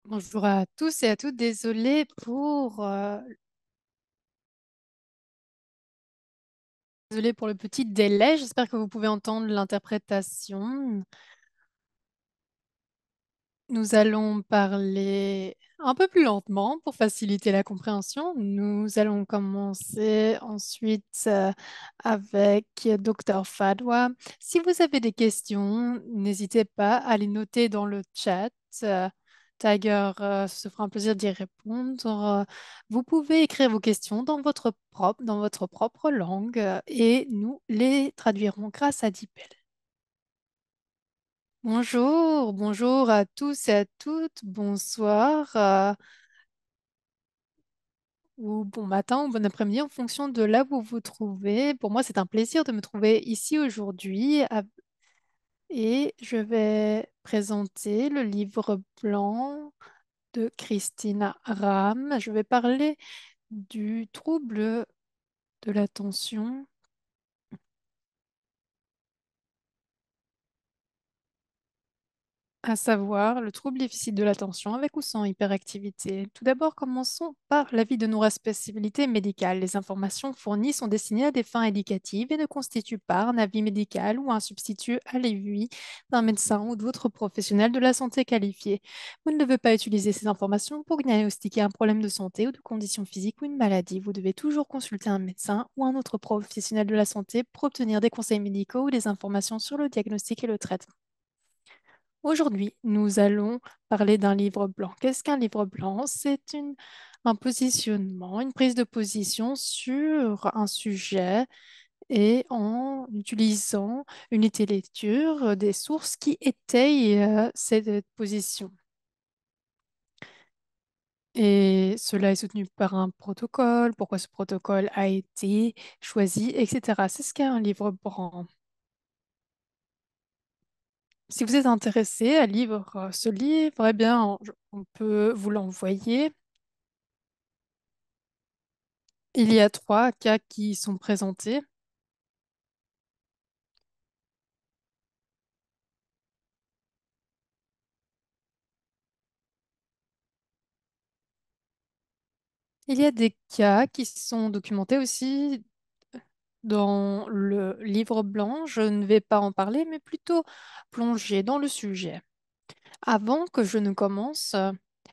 Bonjour à tous et à toutes. Désolée pour le petit délai. J'espère que vous pouvez entendre l'interprétation. Nous allons parler un peu plus lentement pour faciliter la compréhension. Nous allons commencer ensuite avec Dr. Fadwa. Si vous avez des questions, n'hésitez pas à les noter dans le chat. Euh, Tiger se fera un plaisir d'y répondre. Vous pouvez écrire vos questions dans votre propre langue et nous les traduirons grâce à DeepL. Bonjour, bonjour à tous et à toutes, bonsoir, ou bon matin ou bon après-midi en fonction de là où vous vous trouvez. Pour moi, c'est un plaisir de me trouver ici aujourd'hui et je vais présenter le livre blanc de Christina Ram. Je vais parler du trouble de l'attention, à savoir le trouble déficit de l'attention avec ou sans hyperactivité. Tout d'abord, commençons par l'avis de nos responsabilités médicales. Les informations fournies sont destinées à des fins éducatives et ne constituent pas un avis médical ou un substitut à l'avis d'un médecin ou d'autres professionnels de la santé qualifiés. Vous ne devez pas utiliser ces informations pour diagnostiquer un problème de santé ou de condition physique ou une maladie. Vous devez toujours consulter un médecin ou un autre professionnel de la santé pour obtenir des conseils médicaux ou des informations sur le diagnostic et le traitement. Aujourd'hui, nous allons parler d'un livre blanc. Qu'est-ce qu'un livre blanc? Un positionnement, une prise de position sur un sujet et en utilisant une lecture des sources qui étayent cette position. Et cela est soutenu par un protocole, pourquoi ce protocole a été choisi, etc. C'est ce qu'est un livre blanc. Si vous êtes intéressé à lire ce livre, eh bien, on peut vous l'envoyer. Il y a trois cas qui sont présentés. Il y a des cas qui sont documentés aussi dans le livre blanc. Je ne vais pas en parler, mais plutôt plonger dans le sujet. Avant que je ne commence,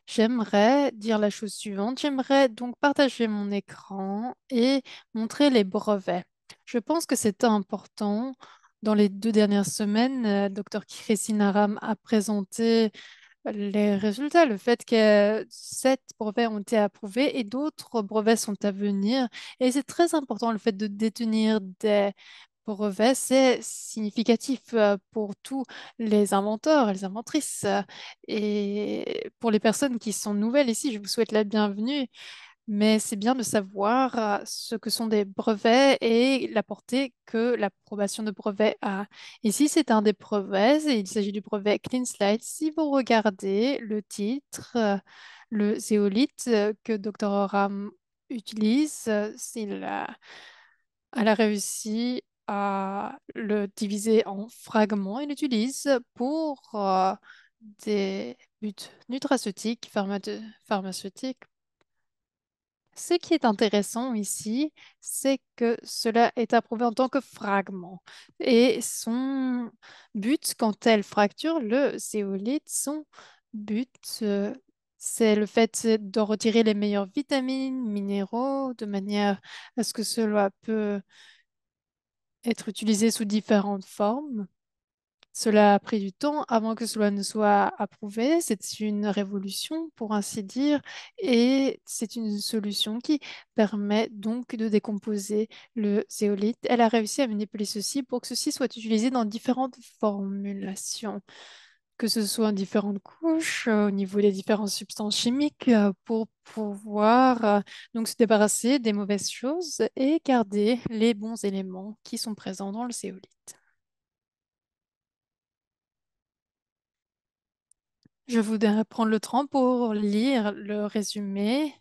j'aimerais dire la chose suivante. J'aimerais donc partager mon écran et montrer les brevets. Je pense que c'est important. Dans les 2 dernières semaines, Dr. Christine Aram a présenté les résultats, le fait que 7 brevets ont été approuvés et d'autres brevets sont à venir. Et c'est très important, le fait de détenir des brevets, c'est significatif pour tous les inventeurs et les inventrices. Et pour les personnes qui sont nouvelles ici, je vous souhaite la bienvenue. Mais c'est bien de savoir ce que sont des brevets et la portée que l'approbation de brevet a. Ici, c'est un des brevets et il s'agit du brevet Clean Slide. Si vous regardez le titre, le zéolithe que Dr. Oram utilise, elle a réussi à le diviser en fragments et l'utilise pour des buts nutraceutiques, pharmaceutiques. Ce qui est intéressant ici, c'est que cela est approuvé en tant que fragment. Et son but, quand elle fracture le zéolithe, son but, c'est le fait de retirer les meilleures vitamines, minéraux, de manière à ce que cela peut être utilisé sous différentes formes. Cela a pris du temps avant que cela ne soit approuvé. C'est une révolution, pour ainsi dire, et c'est une solution qui permet donc de décomposer le zéolithe. Elle a réussi à manipuler ceci pour que ceci soit utilisé dans différentes formulations, que ce soit en différentes couches, au niveau des différentes substances chimiques, pour pouvoir donc se débarrasser des mauvaises choses et garder les bons éléments qui sont présents dans le zéolithe. Je voudrais prendre le temps pour lire le résumé,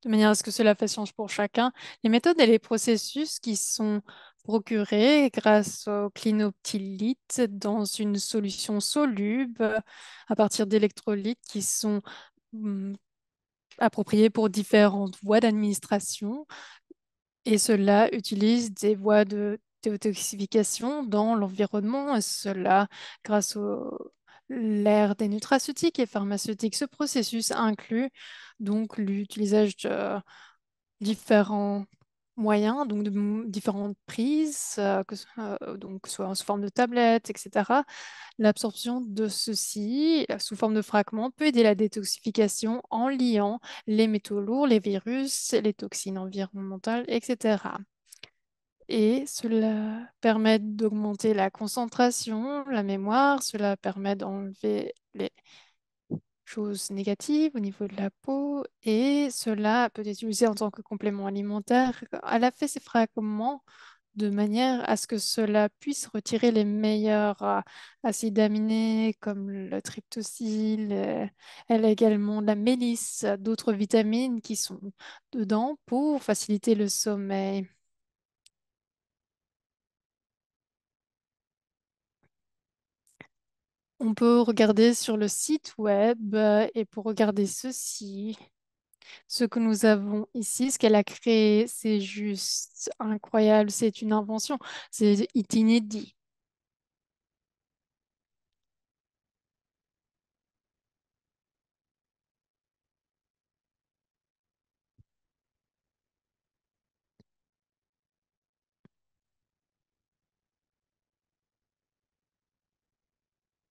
de manière à ce que cela fasse sens pour chacun. Les méthodes et les processus qui sont procurer grâce au clinoptilite dans une solution soluble à partir d'électrolytes qui sont hum, appropriés pour différentes voies d'administration. Et cela utilise des voies de détoxification dans l'environnement, et cela grâce à l'ère des nutraceutiques et pharmaceutiques. Ce processus inclut donc l'utilisation de différents moyens, donc de différentes prises, donc soit sous forme de tablette, etc. L'absorption de ceci sous forme de fragments peut aider la détoxification en liant les métaux lourds, les virus, les toxines environnementales, etc. Et cela permet d'augmenter la concentration, la mémoire, cela permet d'enlever les choses négatives au niveau de la peau et cela peut être utilisé en tant que complément alimentaire. Elle a fait ces fragments de manière à ce que cela puisse retirer les meilleurs acides aminés comme le tryptosyl. Elle a également la mélisse, d'autres vitamines qui sont dedans pour faciliter le sommeil. On peut regarder sur le site web et pour regarder ceci, ce que nous avons ici, ce qu'elle a créé, c'est juste incroyable, c'est une invention, c'est inédit.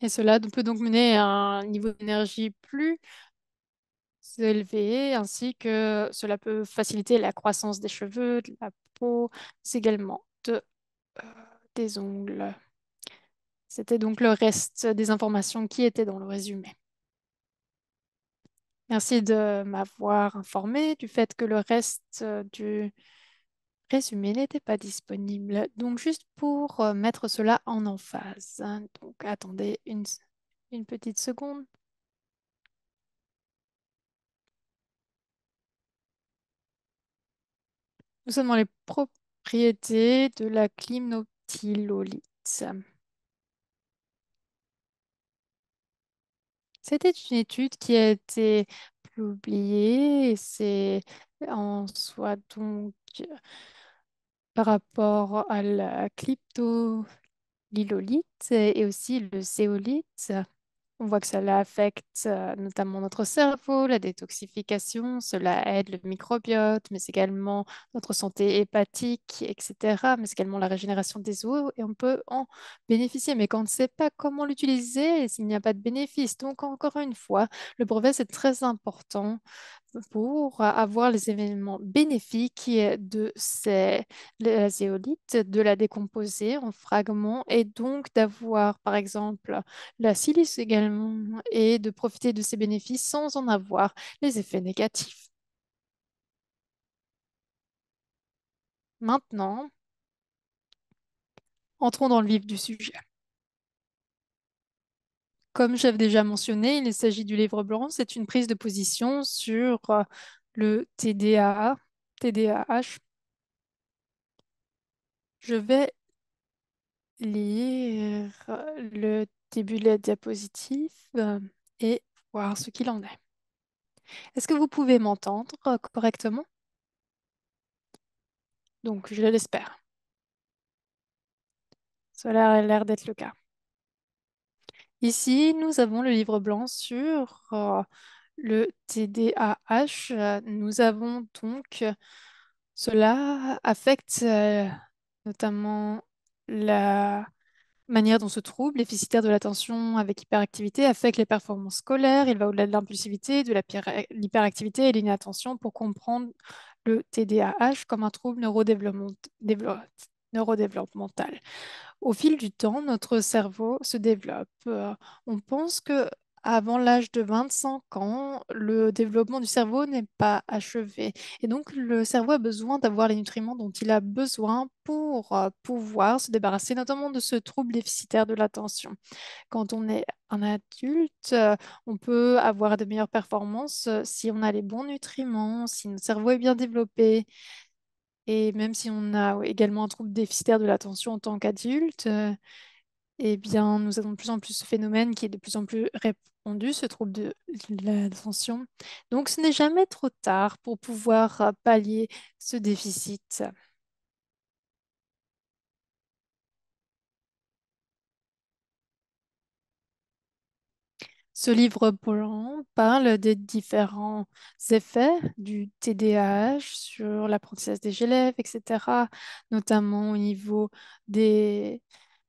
Et cela peut donc mener à un niveau d'énergie plus élevé, ainsi que cela peut faciliter la croissance des cheveux, de la peau, c'est également euh, des ongles. C'était donc le reste des informations qui étaient dans le résumé. Merci de m'avoir informé du fait que le reste du résumé n'était pas disponible. Donc, juste pour mettre cela en emphase, hein. Donc, attendez une petite seconde. Nous sommes dans les propriétés de la climnoptilolite. C'était une étude qui a été publiée et c'est en soi donc par rapport à la cryptolylolite et aussi le zéolite. On voit que cela affecte notamment notre cerveau, la détoxification, cela aide le microbiote, mais c'est également notre santé hépatique, etc. Mais c'est également la régénération des os et on peut en bénéficier. Mais quand on ne sait pas comment l'utiliser, il n'y a pas de bénéfice. Donc, encore une fois, le brevet, c'est très important pour avoir les événements bénéfiques de la zéolite, de la décomposer en fragments et donc d'avoir, par exemple, la silice également et de profiter de ces bénéfices sans en avoir les effets négatifs. Maintenant, entrons dans le vif du sujet. Comme j'avais déjà mentionné, il s'agit du livre blanc. C'est une prise de position sur le TDAH. TDAH. Je vais lire le début de la diapositive et voir ce qu'il en est. Est-ce que vous pouvez m'entendre correctement? Donc, je l'espère. Cela a l'air d'être le cas. Ici, nous avons le livre blanc sur le TDAH. Nous avons donc, cela affecte notamment la manière dont ce trouble déficitaire de l'attention avec hyperactivité affecte les performances scolaires. Il va au-delà de l'impulsivité, de l'hyperactivité et l'inattention pour comprendre le TDAH comme un trouble neurodéveloppemental. Au fil du temps, notre cerveau se développe. On pense que avant l'âge de 25 ans, le développement du cerveau n'est pas achevé. Et donc, le cerveau a besoin d'avoir les nutriments dont il a besoin pour pouvoir se débarrasser notamment de ce trouble déficitaire de l'attention. Quand on est un adulte, on peut avoir de meilleures performances si on a les bons nutriments, si notre cerveau est bien développé. Et même si on a également un trouble déficitaire de l'attention en tant qu'adulte, eh bien, nous avons de plus en plus ce phénomène qui est de plus en plus répandu, ce trouble de l'attention. Donc, ce n'est jamais trop tard pour pouvoir pallier ce déficit. Ce livre blanc parle des différents effets du TDAH sur l'apprentissage des élèves, etc., notamment au niveau des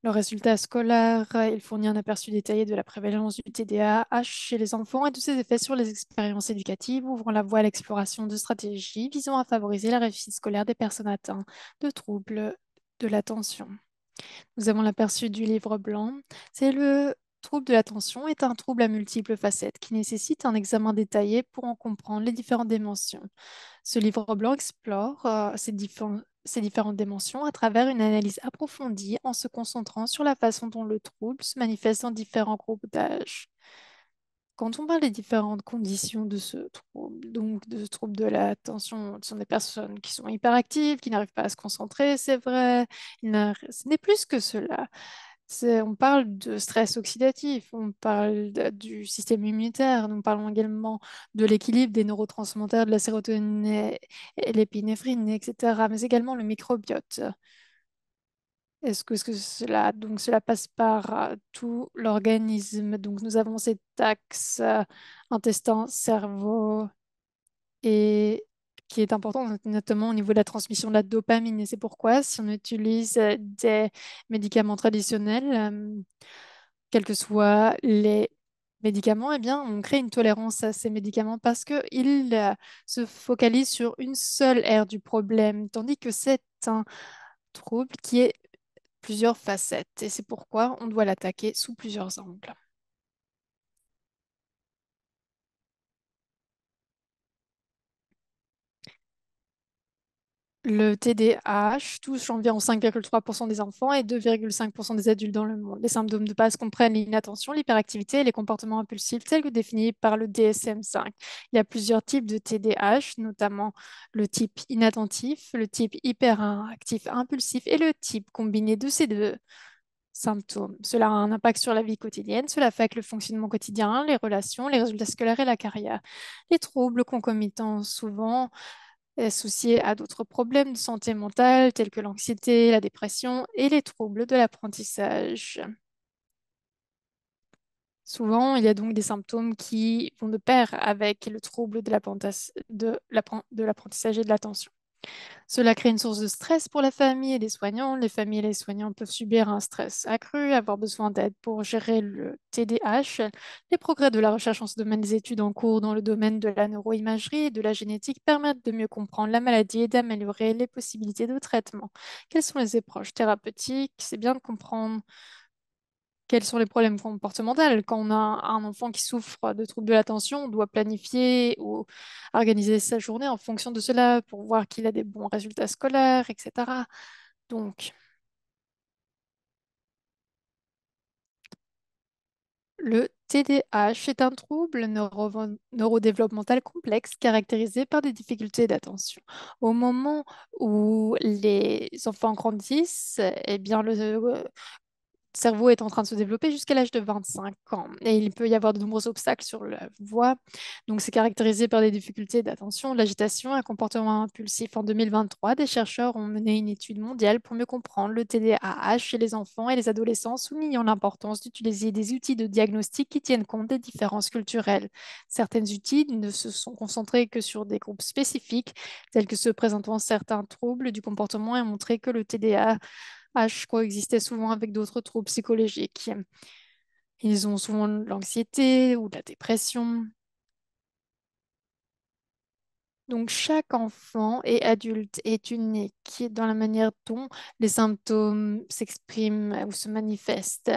leurs résultats scolaires. Il fournit un aperçu détaillé de la prévalence du TDAH chez les enfants et de ses effets sur les expériences éducatives, ouvrant la voie à l'exploration de stratégies visant à favoriser la réussite scolaire des personnes atteintes de troubles de l'attention. Nous avons l'aperçu du livre blanc. C'est le trouble de l'attention est un trouble à multiples facettes qui nécessite un examen détaillé pour en comprendre les différentes dimensions. Ce livre blanc explore ces différentes dimensions à travers une analyse approfondie en se concentrant sur la façon dont le trouble se manifeste dans différents groupes d'âge. Quand on parle des différentes conditions de ce trouble, donc de ce trouble de l'attention, ce sont des personnes qui sont hyperactives, qui n'arrivent pas à se concentrer, c'est vrai. Ce n'est plus que cela. On parle de stress oxydatif, on parle du système immunitaire, nous parlons également de l'équilibre des neurotransmetteurs, de la sérotonine et l'épinéphrine, etc., mais également le microbiote. Est-ce que cela passe par tout l'organisme? Donc, nous avons cet axe intestin, cerveau et qui est important, notamment au niveau de la transmission de la dopamine. Et c'est pourquoi, si on utilise des médicaments traditionnels, quels que soient les médicaments, eh bien, on crée une tolérance à ces médicaments parce qu'ils se focalisent sur une seule aire du problème, tandis que c'est un trouble qui est plusieurs facettes et c'est pourquoi on doit l'attaquer sous plusieurs angles. Le TDAH touche environ 5,3% des enfants et 2,5% des adultes dans le monde. Les symptômes de base comprennent l'inattention, l'hyperactivité et les comportements impulsifs tels que définis par le DSM-5. Il y a plusieurs types de TDAH, notamment le type inattentif, le type hyperactif impulsif et le type combiné de ces deux symptômes. Cela a un impact sur la vie quotidienne, cela affecte le fonctionnement quotidien, les relations, les résultats scolaires et la carrière. Les troubles concomitants souvent associés à d'autres problèmes de santé mentale tels que l'anxiété, la dépression et les troubles de l'apprentissage. Souvent, il y a donc des symptômes qui vont de pair avec le trouble de l'apprentissage et de l'attention. Cela crée une source de stress pour la famille et les soignants. Les familles et les soignants peuvent subir un stress accru, avoir besoin d'aide pour gérer le TDAH. Les progrès de la recherche en ce domaine, des études en cours dans le domaine de la neuroimagerie et de la génétique permettent de mieux comprendre la maladie et d'améliorer les possibilités de traitement. Quelles sont les approches thérapeutiques? C'est bien de comprendre quels sont les problèmes comportementaux. Quand on a un enfant qui souffre de troubles de l'attention, on doit planifier ou organiser sa journée en fonction de cela pour voir qu'il a des bons résultats scolaires, etc. Donc, le TDAH est un trouble neurodéveloppemental complexe caractérisé par des difficultés d'attention. Au moment où les enfants grandissent, eh bien, le cerveau est en train de se développer jusqu'à l'âge de 25 ans. Et il peut y avoir de nombreux obstacles sur la voie. Donc, c'est caractérisé par des difficultés d'attention, de l'agitation, un comportement impulsif. En 2023, des chercheurs ont mené une étude mondiale pour mieux comprendre le TDAH chez les enfants et les adolescents, soulignant l'importance d'utiliser des outils de diagnostic qui tiennent compte des différences culturelles. Certaines outils ne se sont concentrés que sur des groupes spécifiques, tels que ceux présentant certains troubles du comportement et ont montré que le TDAH coexistaient souvent avec d'autres troubles psychologiques. Ils ont souvent de l'anxiété ou de la dépression. Donc, chaque enfant et adulte est unique dans la manière dont les symptômes s'expriment ou se manifestent.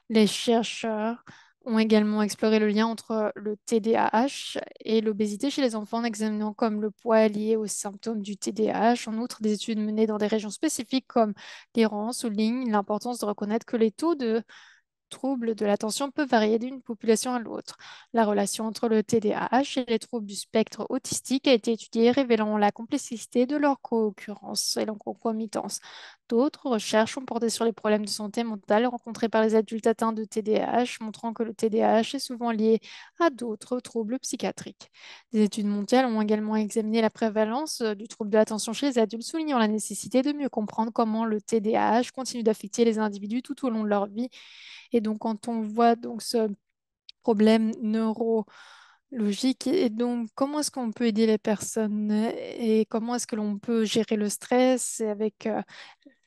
Les chercheurs ont également exploré le lien entre le TDAH et l'obésité chez les enfants en examinant comme le poids lié aux symptômes du TDAH. En outre, des études menées dans des régions spécifiques comme l'Iran soulignent l'importance de reconnaître que les taux de troubles de l'attention peut varier d'une population à l'autre. La relation entre le TDAH et les troubles du spectre autistique a été étudiée, révélant la complexité de leur co-occurrence et leur concomitance. D'autres recherches ont porté sur les problèmes de santé mentale rencontrés par les adultes atteints de TDAH, montrant que le TDAH est souvent lié à d'autres troubles psychiatriques. Des études mondiales ont également examiné la prévalence du trouble de l'attention chez les adultes, soulignant la nécessité de mieux comprendre comment le TDAH continue d'affecter les individus tout au long de leur vie. Et donc, quand on voit donc ce problème neurologique, et donc comment est-ce qu'on peut aider les personnes et comment est-ce que l'on peut gérer le stress avec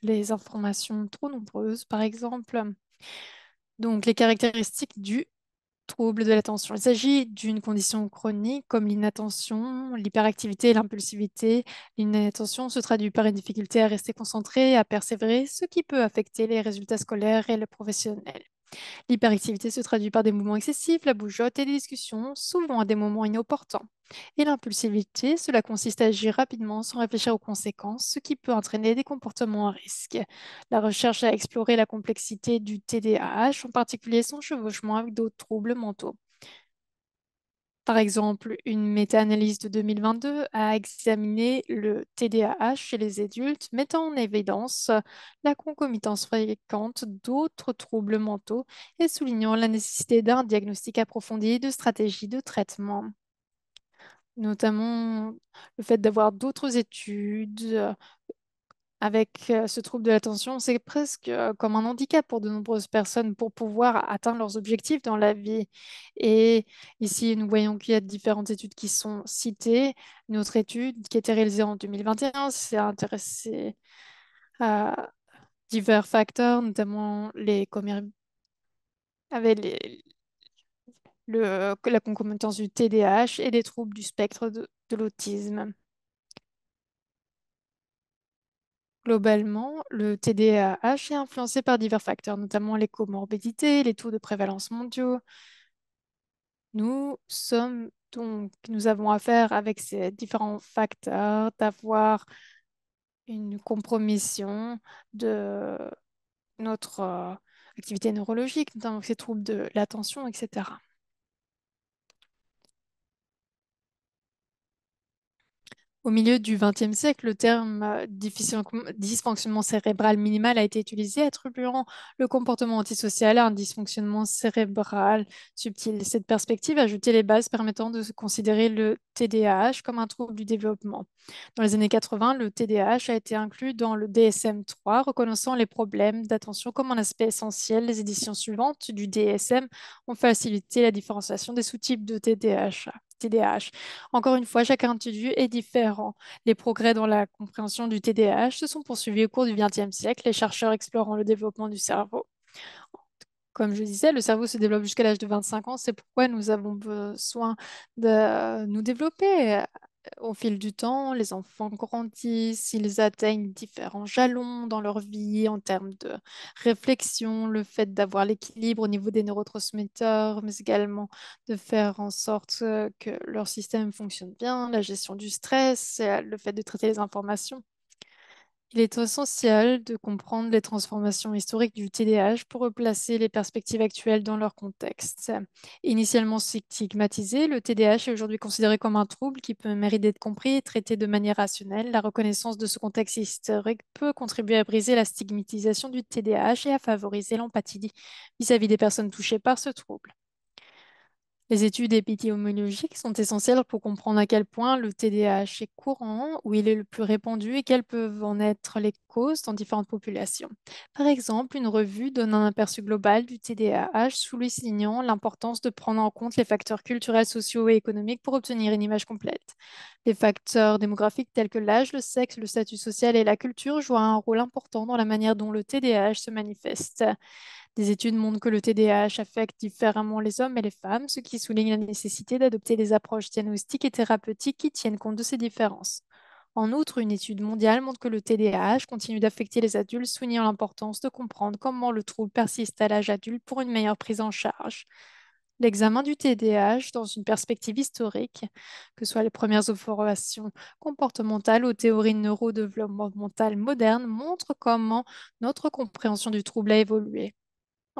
les informations trop nombreuses, par exemple. Donc, les caractéristiques du trouble de l'attention. Il s'agit d'une condition chronique comme l'inattention, l'hyperactivité et l'impulsivité. L'inattention se traduit par une difficulté à rester concentré, à persévérer, ce qui peut affecter les résultats scolaires et le professionnel. L'hyperactivité se traduit par des mouvements excessifs, la bougeotte et des discussions, souvent à des moments inopportuns. Et l'impulsivité, cela consiste à agir rapidement sans réfléchir aux conséquences, ce qui peut entraîner des comportements à risque. La recherche a exploré la complexité du TDAH, en particulier son chevauchement avec d'autres troubles mentaux. Par exemple, une méta-analyse de 2022 a examiné le TDAH chez les adultes, mettant en évidence la concomitance fréquente d'autres troubles mentaux et soulignant la nécessité d'un diagnostic approfondi et de stratégies de traitement, notamment le fait d'avoir d'autres études avec ce trouble de l'attention, c'est presque comme un handicap pour de nombreuses personnes pour pouvoir atteindre leurs objectifs dans la vie. Et ici, nous voyons qu'il y a différentes études qui sont citées. Une autre étude qui a été réalisée en 2021 s'est intéressée à divers facteurs, notamment avec la concomitance du TDAH et des troubles du spectre de l'autisme. Globalement, le TDAH est influencé par divers facteurs, notamment les comorbidités, les taux de prévalence mondiaux. Nous avons affaire avec ces différents facteurs d'avoir une compromission de notre activité neurologique, notamment ces troubles de l'attention, etc. Au milieu du XXe siècle, le terme dysfonctionnement cérébral minimal a été utilisé, attribuant le comportement antisocial à un dysfonctionnement cérébral subtil. Cette perspective a jeté les bases permettant de considérer le TDAH comme un trouble du développement. Dans les années 80, le TDAH a été inclus dans le DSM-3, reconnaissant les problèmes d'attention comme un aspect essentiel. Les éditions suivantes du DSM ont facilité la différenciation des sous-types de TDAH. Encore une fois, chaque individu est différent. Les progrès dans la compréhension du TDAH se sont poursuivis au cours du XXe siècle, les chercheurs explorant le développement du cerveau. Comme je disais, le cerveau se développe jusqu'à l'âge de 25 ans. C'est pourquoi nous avons besoin de nous développer. Au fil du temps, les enfants grandissent, ils atteignent différents jalons dans leur vie en termes de réflexion, le fait d'avoir l'équilibre au niveau des neurotransmetteurs, mais également de faire en sorte que leur système fonctionne bien, la gestion du stress, le fait de traiter les informations. Il est essentiel de comprendre les transformations historiques du TDAH pour replacer les perspectives actuelles dans leur contexte. Initialement stigmatisé, le TDAH est aujourd'hui considéré comme un trouble qui peut mériter d'être compris et traité de manière rationnelle. La reconnaissance de ce contexte historique peut contribuer à briser la stigmatisation du TDAH et à favoriser l'empathie vis-à-vis des personnes touchées par ce trouble. Les études épidémiologiques sont essentielles pour comprendre à quel point le TDAH est courant, où il est le plus répandu et quelles peuvent en être les causes dans différentes populations. Par exemple, une revue donne un aperçu global du TDAH, soulignant l'importance de prendre en compte les facteurs culturels, sociaux et économiques pour obtenir une image complète. Les facteurs démographiques tels que l'âge, le sexe, le statut social et la culture jouent un rôle important dans la manière dont le TDAH se manifeste. Des études montrent que le TDAH affecte différemment les hommes et les femmes, ce qui souligne la nécessité d'adopter des approches diagnostiques et thérapeutiques qui tiennent compte de ces différences. En outre, une étude mondiale montre que le TDAH continue d'affecter les adultes, soulignant l'importance de comprendre comment le trouble persiste à l'âge adulte pour une meilleure prise en charge. L'examen du TDAH dans une perspective historique, que ce soit les premières observations comportementales aux théories neurodéveloppementales modernes, montre comment notre compréhension du trouble a évolué.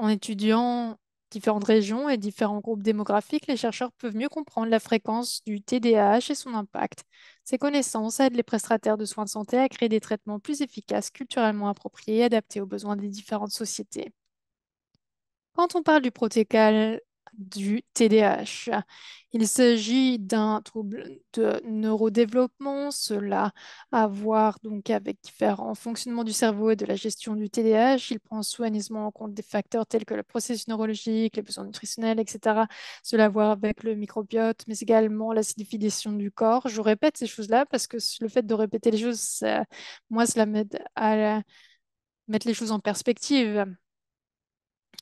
En étudiant différentes régions et différents groupes démographiques, les chercheurs peuvent mieux comprendre la fréquence du TDAH et son impact. Ces connaissances aident les prestataires de soins de santé à créer des traitements plus efficaces, culturellement appropriés et adaptés aux besoins des différentes sociétés. Quand on parle du protocole du TDAH, il s'agit d'un trouble de neurodéveloppement, cela a à voir donc avec différents fonctionnements du cerveau et de la gestion du TDAH. Il prend soigneusement en compte des facteurs tels que le processus neurologique, les besoins nutritionnels, etc. Cela a à voir avec le microbiote, mais également l'acidification du corps. Je répète ces choses-là parce que le fait de répéter les choses, moi, cela m'aide à mettre les choses en perspective.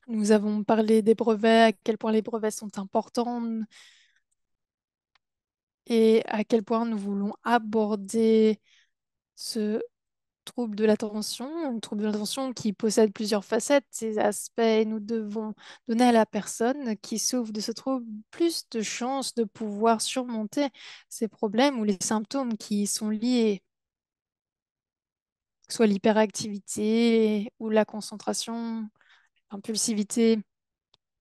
Nous avons parlé des brevets, à quel point les brevets sont importants et à quel point nous voulons aborder ce trouble de l'attention, un trouble de l'attention qui possède plusieurs facettes, ces aspects, et nous devons donner à la personne qui souffre de ce trouble plus de chances de pouvoir surmonter ces problèmes ou les symptômes qui y sont liés, que ce soit l'hyperactivité ou la concentration, l'impulsivité.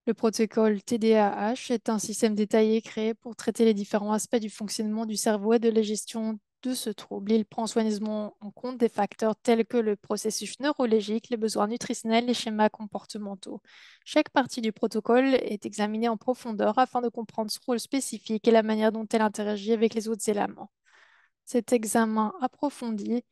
Le protocole TDAH est un système détaillé créé pour traiter les différents aspects du fonctionnement du cerveau et de la gestion de ce trouble. Il prend soigneusement en compte des facteurs tels que le processus neurologique, les besoins nutritionnels, les schémas comportementaux. Chaque partie du protocole est examinée en profondeur afin de comprendre son rôle spécifique et la manière dont elle interagit avec les autres éléments. Cet examen approfondi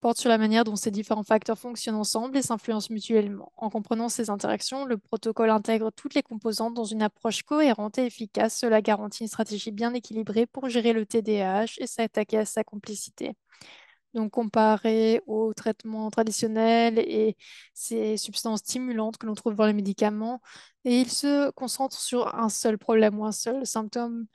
porte sur la manière dont ces différents facteurs fonctionnent ensemble et s'influencent mutuellement. En comprenant ces interactions, le protocole intègre toutes les composantes dans une approche cohérente et efficace. Cela garantit une stratégie bien équilibrée pour gérer le TDAH et s'attaquer à sa complicité. Donc, comparé aux traitements traditionnels et ces substances stimulantes que l'on trouve dans les médicaments, et il se concentre sur un seul problème ou un seul symptôme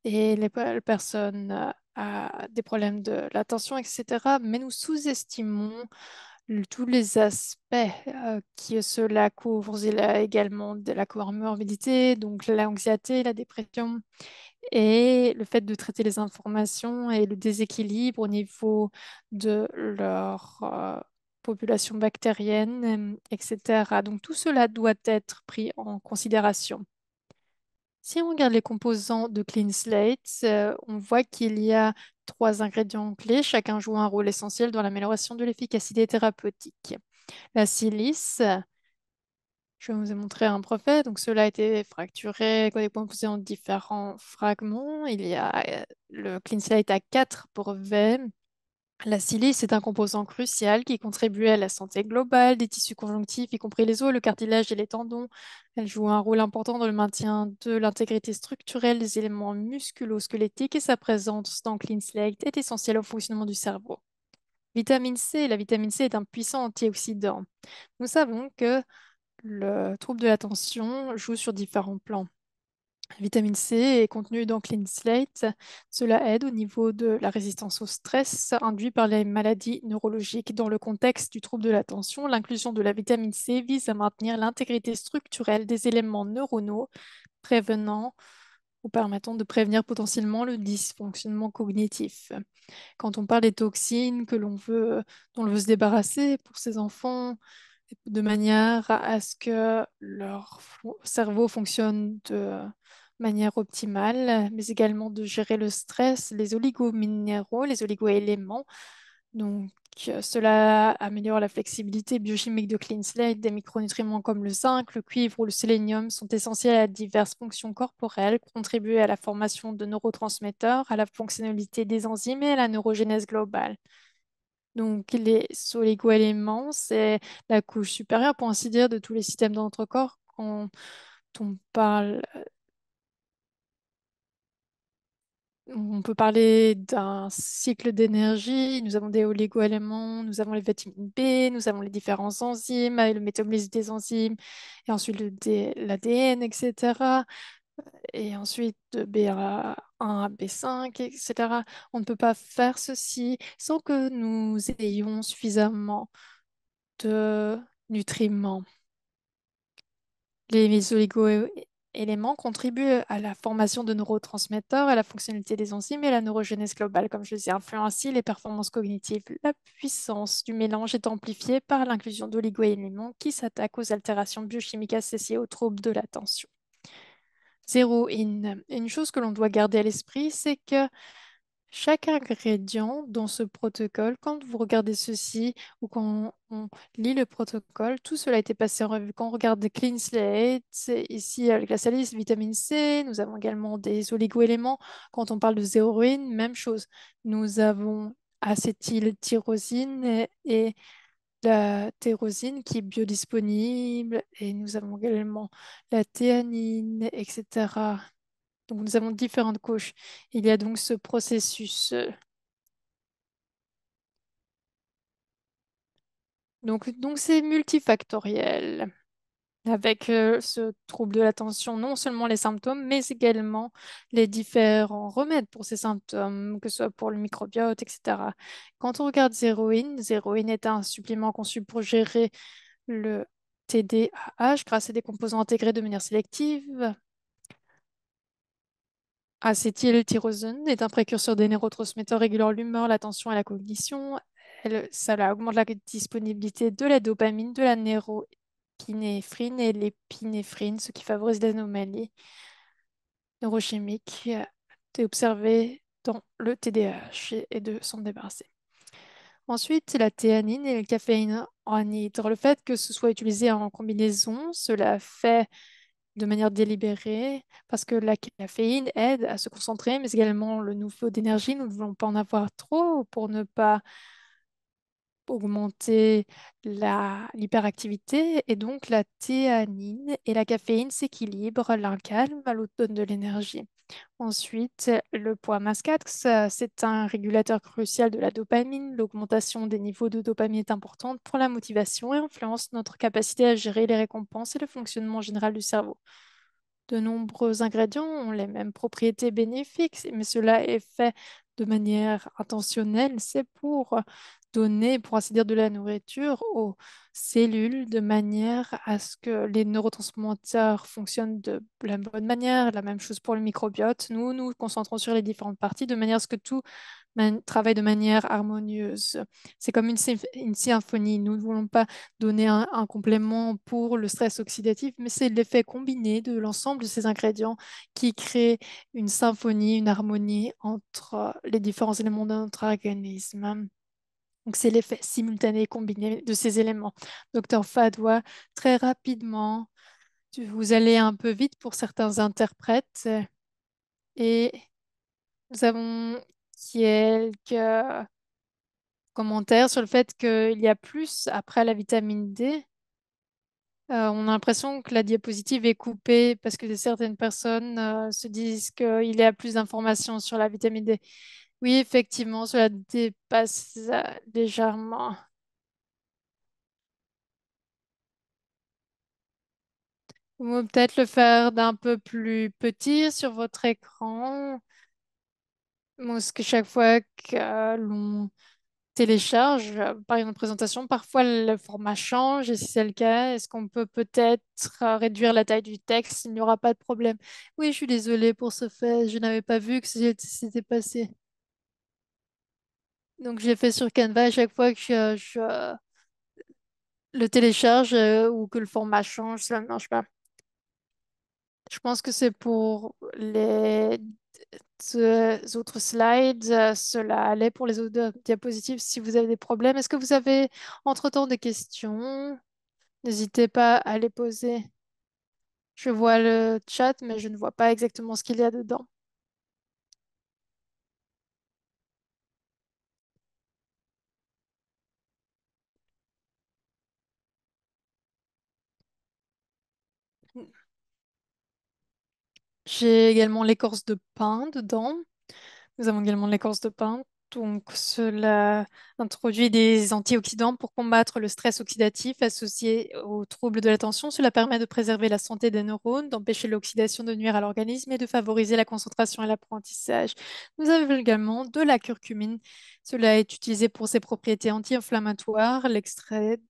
et les personnes a des problèmes de l'attention, etc. Mais nous sous-estimons tous les aspects que cela couvre. Il y a également de la comorbidité, donc l'anxiété, la dépression et le fait de traiter les informations et le déséquilibre au niveau de leur population bactérienne, etc. Donc tout cela doit être pris en considération. Si on regarde les composants de Clean Slate, on voit qu'il y a trois ingrédients clés, chacun joue un rôle essentiel dans l'amélioration de l'efficacité thérapeutique. La silice, je vous ai montré un brevet, donc cela a été fracturé, composé en différents fragments. Il y a le Clean Slate a quatre brevets. La silice est un composant crucial qui contribue à la santé globale des tissus conjonctifs, y compris les os, le cartilage et les tendons. Elle joue un rôle important dans le maintien de l'intégrité structurelle des éléments musculo-squelettiques et sa présence dans Clean Slate est essentielle au fonctionnement du cerveau. Vitamine C, la vitamine C est un puissant antioxydant. Nous savons que le trouble de l'attention joue sur différents plans. La vitamine C est contenue dans Clean Slate. Cela aide au niveau de la résistance au stress induit par les maladies neurologiques. Dans le contexte du trouble de l'attention, l'inclusion de la vitamine C vise à maintenir l'intégrité structurelle des éléments neuronaux, prévenant ou permettant de prévenir potentiellement le dysfonctionnement cognitif. Quand on parle des toxines dont on veut se débarrasser pour ces enfants, de manière à ce que leur cerveau fonctionne de manière optimale, mais également de gérer le stress, les oligominéraux, les oligoéléments. Donc, cela améliore la flexibilité biochimique de Clean Slate. Des micronutriments comme le zinc, le cuivre ou le sélénium sont essentiels à diverses fonctions corporelles, contribuent à la formation de neurotransmetteurs, à la fonctionnalité des enzymes et à la neurogénèse globale. Donc, les oligoéléments, c'est la couche supérieure, pour ainsi dire, de tous les systèmes dans notre corps. Quand on parle, on peut parler d'un cycle d'énergie. Nous avons des oligoéléments, nous avons les vitamines B, nous avons les différents enzymes, et le métabolisme des enzymes, et ensuite l'ADN, etc. Et ensuite de B1 à B5, etc. On ne peut pas faire ceci sans que nous ayons suffisamment de nutriments. Les élément contribue à la formation de neurotransmetteurs, à la fonctionnalité des enzymes et à la neurogénèse globale, comme je disais, influent ainsi les performances cognitives. La puissance du mélange est amplifiée par l'inclusion d'oligoéléments qui s'attaquent aux altérations biochimiques associées aux troubles de l'attention. Zéro in. Une chose que l'on doit garder à l'esprit, c'est que chaque ingrédient dans ce protocole, quand vous regardez ceci ou quand on lit le protocole, tout cela a été passé en revue. Quand on regarde Clean Slate, c'est ici avec la salice, vitamine C, nous avons également des oligoéléments. Quand on parle de zéroïne, même chose. Nous avons acétyltyrosine et la tyrosine qui est biodisponible et nous avons également la théanine, etc. Donc nous avons différentes couches. Il y a donc ce processus. Donc c'est multifactoriel. Avec ce trouble de l'attention, non seulement les symptômes, mais également les différents remèdes pour ces symptômes, que ce soit pour le microbiote, etc. Quand on regarde Zéroïne, Zéroïne est un supplément conçu pour gérer le TDAH grâce à des composants intégrés de manière sélective. Acétyltyrosine est un précurseur des neurotransmetteurs régulant l'humeur, l'attention et la cognition. Ça augmente la disponibilité de la dopamine, de la néropinéphrine et l'épinéphrine, ce qui favorise l'anomalie neurochimique observée dans le TDAH et de s'en débarrasser. Ensuite, la théanine et le caféine anhydre. Le fait que ce soit utilisé en combinaison, cela fait de manière délibérée, parce que la caféine aide à se concentrer, mais également le nouveau d'énergie. Nous ne voulons pas en avoir trop pour ne pas augmenter l'hyperactivité. Et donc, la théanine et la caféine s'équilibrent, l'un calme, l'autre donne de l'énergie. Ensuite, le poids masse 4, c'est un régulateur crucial de la dopamine. L'augmentation des niveaux de dopamine est importante pour la motivation et influence notre capacité à gérer les récompenses et le fonctionnement général du cerveau. De nombreux ingrédients ont les mêmes propriétés bénéfiques, mais cela est fait de manière intentionnelle. C'est pour donner, pour ainsi dire, de la nourriture aux cellules de manière à ce que les neurotransmetteurs fonctionnent de la bonne manière. La même chose pour le microbiote. Nous nous concentrons sur les différentes parties de manière à ce que tout travaille de manière harmonieuse. C'est comme une symphonie. Nous ne voulons pas donner un complément pour le stress oxydatif, mais c'est l'effet combiné de l'ensemble de ces ingrédients qui crée une symphonie, une harmonie entre les différents éléments de notre organisme. Donc, c'est l'effet simultané combiné de ces éléments. Docteur Fadwa, très rapidement, vous allez un peu vite pour certains interprètes et nous avons quelques commentaires sur le fait qu'il y a plus après la vitamine D. On a l'impression que la diapositive est coupée parce que certaines personnes se disent qu'il y a plus d'informations sur la vitamine D. Oui, effectivement, cela dépasse légèrement. Vous pouvez peut-être le faire d'un peu plus petit sur votre écran. Parce que chaque fois que l'on télécharge, par une présentation, parfois le format change et si c'est le cas, est-ce qu'on peut peut-être réduire la taille du texte? Il n'y aura pas de problème. Oui, je suis désolée pour ce fait, je n'avais pas vu que c'était passé. Donc je l'ai fait sur Canva à chaque fois que je le télécharge ou que le format change, ça ne marche pas. Je pense que c'est pour les autres slides, cela allait pour les autres diapositives si vous avez des problèmes. Est-ce que vous avez entre-temps des questions? N'hésitez pas à les poser. Je vois le chat, mais je ne vois pas exactement ce qu'il y a dedans. J'ai également l'écorce de pin dedans. Nous avons également l'écorce de pin. Donc, cela introduit des antioxydants pour combattre le stress oxydatif associé aux troubles de l'attention. Cela permet de préserver la santé des neurones, d'empêcher l'oxydation de nuire à l'organisme et de favoriser la concentration et l'apprentissage. Nous avons également de la curcumine. Cela est utilisé pour ses propriétés anti-inflammatoires.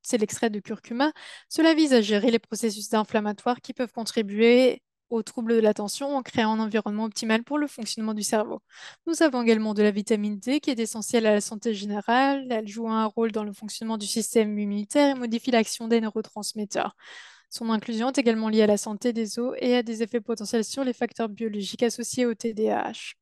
C'est l'extrait de curcuma. Cela vise à gérer les processus inflammatoires qui peuvent contribuer aux troubles de l'attention en créant un environnement optimal pour le fonctionnement du cerveau. Nous avons également de la vitamine D qui est essentielle à la santé générale. Elle joue un rôle dans le fonctionnement du système immunitaire et modifie l'action des neurotransmetteurs. Son inclusion est également liée à la santé des os et a des effets potentiels sur les facteurs biologiques associés au TDAH.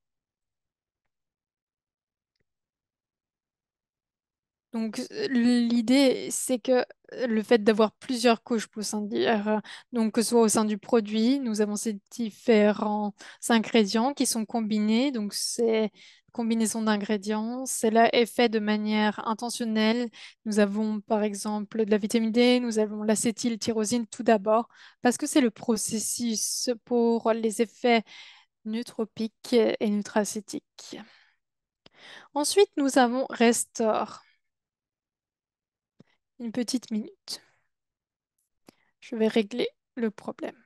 Donc, l'idée, c'est que le fait d'avoir plusieurs couches pour s'en dire, donc que ce soit au sein du produit, nous avons ces différents ingrédients qui sont combinés. Donc, c'est combinaison d'ingrédients. Cela est fait de manière intentionnelle. Nous avons par exemple de la vitamine D, nous avons l'acétyltyrosine tout d'abord, parce que c'est le processus pour les effets nootropiques et nutracéutiques. Ensuite, nous avons Restore. Une petite minute. Je vais régler le problème.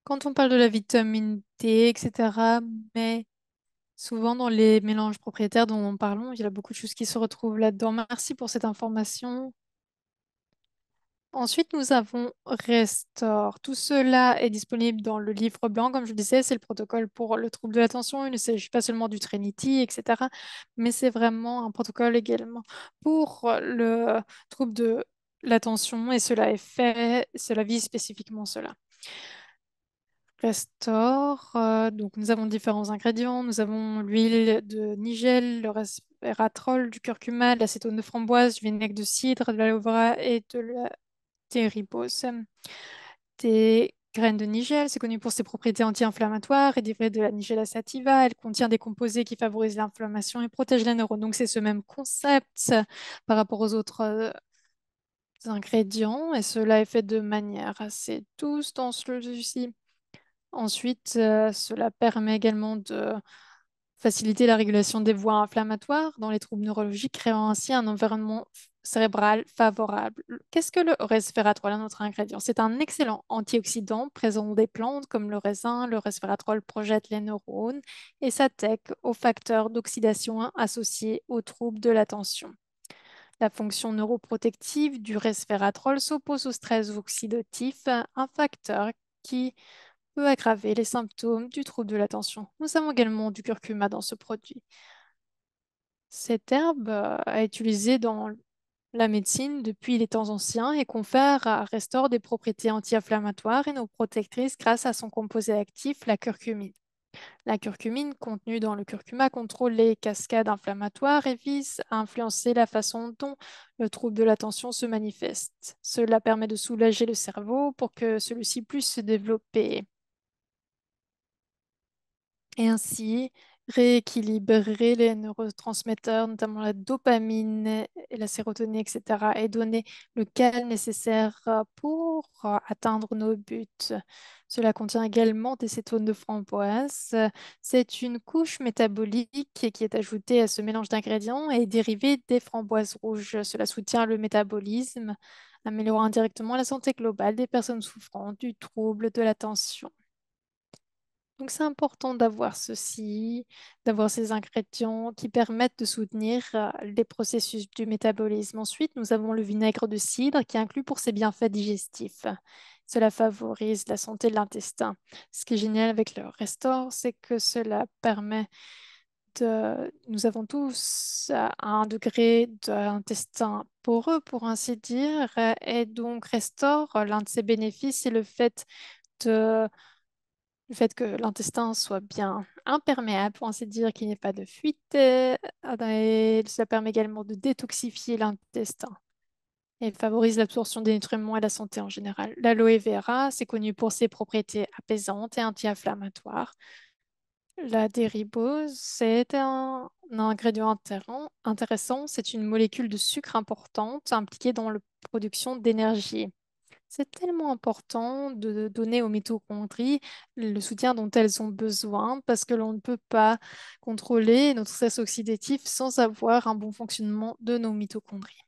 Quand on parle de la vitamine D, etc., mais souvent dans les mélanges propriétaires dont nous parlons, il y a beaucoup de choses qui se retrouvent là-dedans. Merci pour cette information. Ensuite, nous avons Restore. Tout cela est disponible dans le livre blanc. Comme je disais, c'est le protocole pour le trouble de l'attention. Il ne s'agit pas seulement du Trinity, etc., mais c'est vraiment un protocole également pour le trouble de l'attention et cela est fait, cela vise spécifiquement cela. Restore, donc nous avons différents ingrédients. Nous avons l'huile de nigel, le resveratrol, du curcuma, de l'acétone de framboise, du vinaigre de cidre, de l'aloe vera et de la des riboses. Des graines de nigel, c'est connu pour ses propriétés anti-inflammatoires et délivré de la Nigella sativa. Elle contient des composés qui favorisent l'inflammation et protègent les neurones. Donc c'est ce même concept par rapport aux autres ingrédients et cela est fait de manière assez douce dans celui-ci. Ensuite, cela permet également de faciliter la régulation des voies inflammatoires dans les troubles neurologiques, créant ainsi un environnement cérébral favorable. Qu'est-ce que le resveratrol, un autre ingrédient? C'est un excellent antioxydant présent dans des plantes comme le raisin. Le resveratrol projette les neurones et s'attaque aux facteurs d'oxydation associés aux troubles de l'attention. La fonction neuroprotective du resveratrol s'oppose au stress oxydatif, un facteur qui peut aggraver les symptômes du trouble de l'attention. Nous avons également du curcuma dans ce produit. Cette herbe est utilisée dans la médecine depuis les temps anciens et confère à Restore des propriétés anti-inflammatoires et neuroprotectrices grâce à son composé actif, la curcumine. La curcumine contenue dans le curcuma contrôle les cascades inflammatoires et vise à influencer la façon dont le trouble de l'attention se manifeste. Cela permet de soulager le cerveau pour que celui-ci puisse se développer et ainsi rééquilibrer les neurotransmetteurs, notamment la dopamine et la sérotonine, etc., et donner le calme nécessaire pour atteindre nos buts. Cela contient également des cétones de framboise. C'est une couche métabolique qui est ajoutée à ce mélange d'ingrédients et est dérivée des framboises rouges. Cela soutient le métabolisme, améliorant indirectement la santé globale des personnes souffrant du trouble de l'attention. Donc c'est important d'avoir ceci, d'avoir ces ingrédients qui permettent de soutenir les processus du métabolisme. Ensuite, nous avons le vinaigre de cidre qui inclut pour ses bienfaits digestifs. Cela favorise la santé de l'intestin. Ce qui est génial avec le Restore, c'est que cela permet de... Nous avons tous un degré d'intestin poreux, pour ainsi dire, et donc Restore, l'un de ses bénéfices, c'est le fait que l'intestin soit bien imperméable, pour ainsi dire, qu'il n'y ait pas de fuite. Et ça permet également de détoxifier l'intestin et favorise l'absorption des nutriments et la santé en général. L'aloe vera, c'est connu pour ses propriétés apaisantes et anti-inflammatoires. La déribose, c'est un ingrédient intéressant. C'est une molécule de sucre importante impliquée dans la production d'énergie. C'est tellement important de donner aux mitochondries le soutien dont elles ont besoin parce que l'on ne peut pas contrôler notre stress oxydatif sans avoir un bon fonctionnement de nos mitochondries.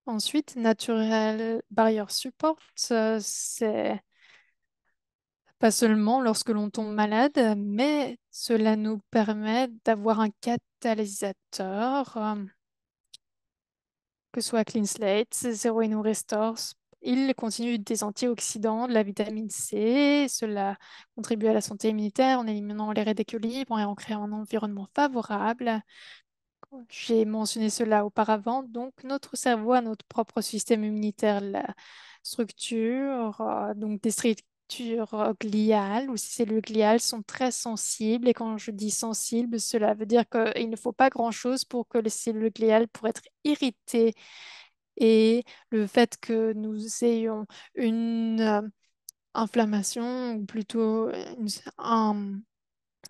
Ensuite, Natural Barrier Support, c'est Pas seulement lorsque l'on tombe malade, mais cela nous permet d'avoir un catalysateur, que ce soit Clean Slate, Zero In Restore. Il continue des antioxydants, de la vitamine C. Cela contribue à la santé immunitaire en éliminant les déséquilibres et en créant un environnement favorable. J'ai mentionné cela auparavant. Donc, notre cerveau a notre propre système immunitaire, la structure, donc des structures gliales ou cellules gliales sont très sensibles. Et quand je dis sensibles, cela veut dire qu'il ne faut pas grand-chose pour que les cellules gliales pourraient être irritées. Et le fait que nous ayons une inflammation, ou plutôt un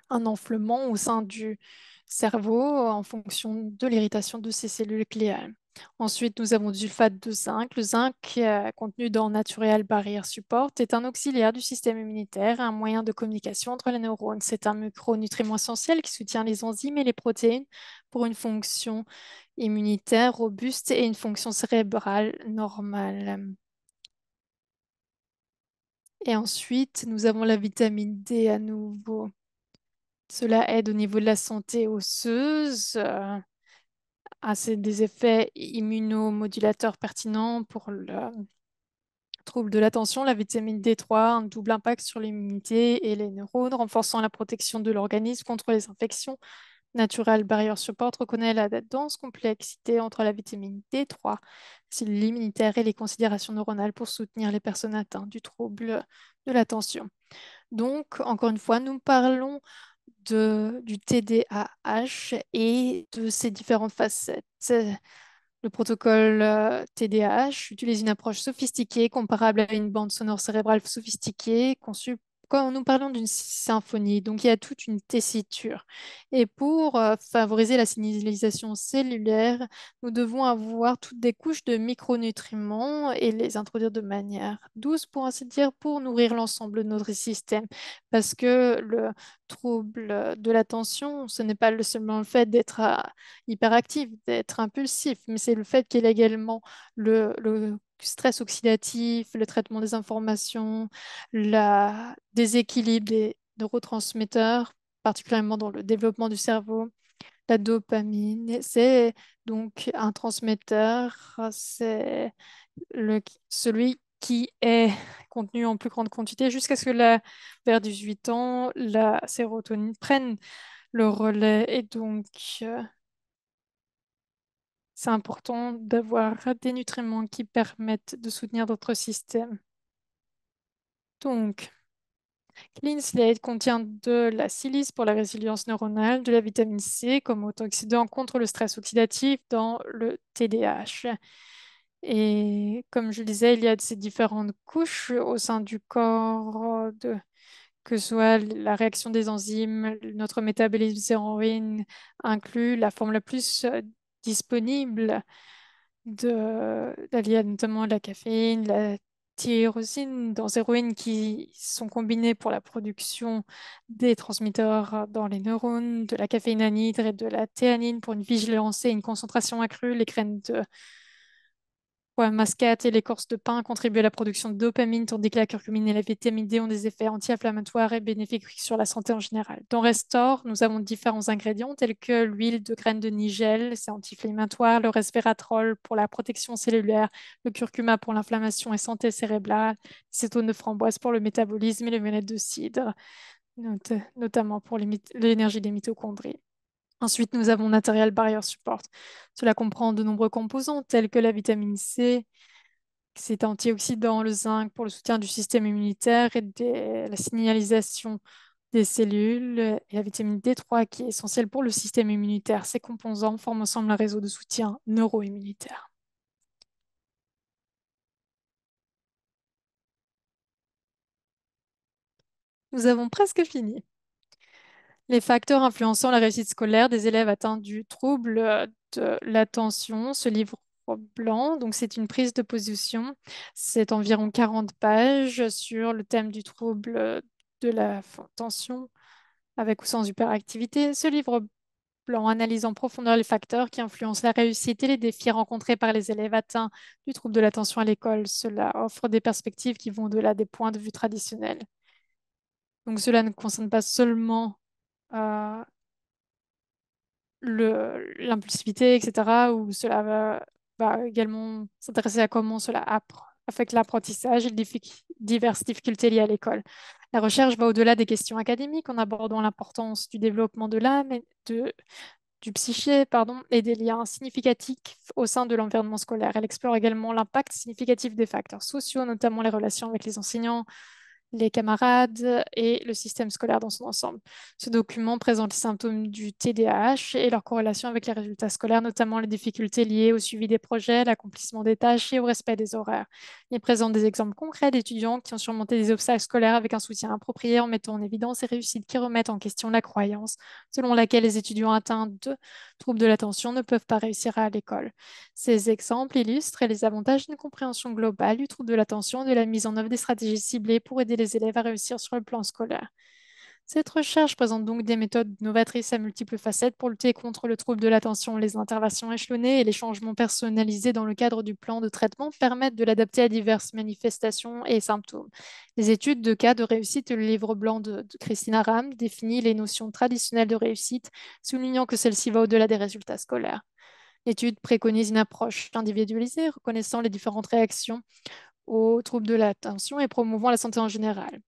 enflement au sein du cerveau en fonction de l'irritation de ces cellules gliales. Ensuite, nous avons du sulfate de zinc. Le zinc, contenu dans Natural Barrier Support, est un auxiliaire du système immunitaire, un moyen de communication entre les neurones. C'est un micronutriment essentiel qui soutient les enzymes et les protéines pour une fonction immunitaire robuste et une fonction cérébrale normale. Et ensuite, nous avons la vitamine D à nouveau. Cela aide au niveau de la santé osseuse, des effets immunomodulateurs pertinents pour le trouble de l'attention. La vitamine D3 a un double impact sur l'immunité et les neurones, renforçant la protection de l'organisme contre les infections. Natural Barrier Support reconnaît la dense complexité entre la vitamine D3, l'immunitaire et les considérations neuronales pour soutenir les personnes atteintes du trouble de l'attention. Donc, encore une fois, nous parlons du TDAH et de ses différentes facettes. Le protocole TDAH utilise une approche sophistiquée comparable à une bande sonore cérébrale sophistiquée conçue quand nous parlons d'une symphonie. Donc, il y a toute une tessiture. Et pour favoriser la signalisation cellulaire, nous devons avoir toutes des couches de micronutriments et les introduire de manière douce, pour ainsi dire, pour nourrir l'ensemble de notre système. Parce que le trouble de l'attention, ce n'est pas seulement le fait d'être hyperactif, d'être impulsif, mais c'est le fait qu'il y ait également le stress oxydatif, le traitement des informations, le déséquilibre des neurotransmetteurs, particulièrement dans le développement du cerveau. La dopamine, c'est donc un transmetteur, c'est celui qui est contenu en plus grande quantité jusqu'à ce que vers 18 ans, la sérotonine prenne le relais. Et donc, c'est important d'avoir des nutriments qui permettent de soutenir notre système. Donc, Clean Slate contient de la silice pour la résilience neuronale, de la vitamine C comme antioxydant contre le stress oxydatif dans le TDAH. Et comme je le disais, il y a ces différentes couches au sein du corps, que ce soit la réaction des enzymes, notre métabolisme héroïne inclut la forme la plus disponible il y a notamment la caféine, la tyrosine dans héroïne qui sont combinés pour la production des transmetteurs dans les neurones, de la caféine anhydre et de la théanine pour une vigilance et une concentration accrue. Les graines de pois mascate et l'écorce de pin contribuent à la production de dopamine, tandis que la curcumine et la vitamine D ont des effets anti-inflammatoires et bénéfiques sur la santé en général. Dans Restore, nous avons différents ingrédients tels que l'huile de graines de nigel, c'est anti-inflammatoire, le resveratrol pour la protection cellulaire, le curcuma pour l'inflammation et santé cérébrale, cétone de framboise pour le métabolisme et le miel de cidre, notamment pour l'énergie des mitochondries. Ensuite, nous avons Natural Barrier Support. Cela comprend de nombreux composants tels que la vitamine C, c'est antioxydant, le zinc pour le soutien du système immunitaire et la signalisation des cellules, et la vitamine D3 qui est essentielle pour le système immunitaire. Ces composants forment ensemble un réseau de soutien neuro-immunitaire. Nous avons presque fini. Les facteurs influençant la réussite scolaire des élèves atteints du trouble de l'attention, ce livre blanc, donc c'est une prise de position, c'est environ 40 pages sur le thème du trouble de l'attention avec ou sans hyperactivité. Ce livre blanc analyse en profondeur les facteurs qui influencent la réussite et les défis rencontrés par les élèves atteints du trouble de l'attention à l'école. Cela offre des perspectives qui vont au-delà des points de vue traditionnels. Donc cela ne concerne pas seulement euh, l'impulsivité, etc., ou cela va également s'intéresser à comment cela affecte l'apprentissage et les diverses difficultés liées à l'école. La recherche va au-delà des questions académiques en abordant l'importance du développement de l'âme et du psyché, pardon, et des liens significatifs au sein de l'environnement scolaire. Elle explore également l'impact significatif des facteurs sociaux, notamment les relations avec les enseignants, les camarades et le système scolaire dans son ensemble. Ce document présente les symptômes du TDAH et leur corrélation avec les résultats scolaires, notamment les difficultés liées au suivi des projets, l'accomplissement des tâches et au respect des horaires. Il présente des exemples concrets d'étudiants qui ont surmonté des obstacles scolaires avec un soutien approprié en mettant en évidence ces réussites qui remettent en question la croyance selon laquelle les étudiants atteints de troubles de l'attention ne peuvent pas réussir à l'école. Ces exemples illustrent les avantages d'une compréhension globale du trouble de l'attention et de la mise en œuvre des stratégies ciblées pour aider les élèves à réussir sur le plan scolaire. Cette recherche présente donc des méthodes novatrices à multiples facettes pour lutter contre le trouble de l'attention. Les interventions échelonnées et les changements personnalisés dans le cadre du plan de traitement permettent de l'adapter à diverses manifestations et symptômes. Les études de cas de réussite et le livre blanc de Christina Ram définit les notions traditionnelles de réussite, soulignant que celle-ci va au-delà des résultats scolaires. L'étude préconise une approche individualisée, reconnaissant les différentes réactions aux troubles de l'attention et promouvant la santé en général.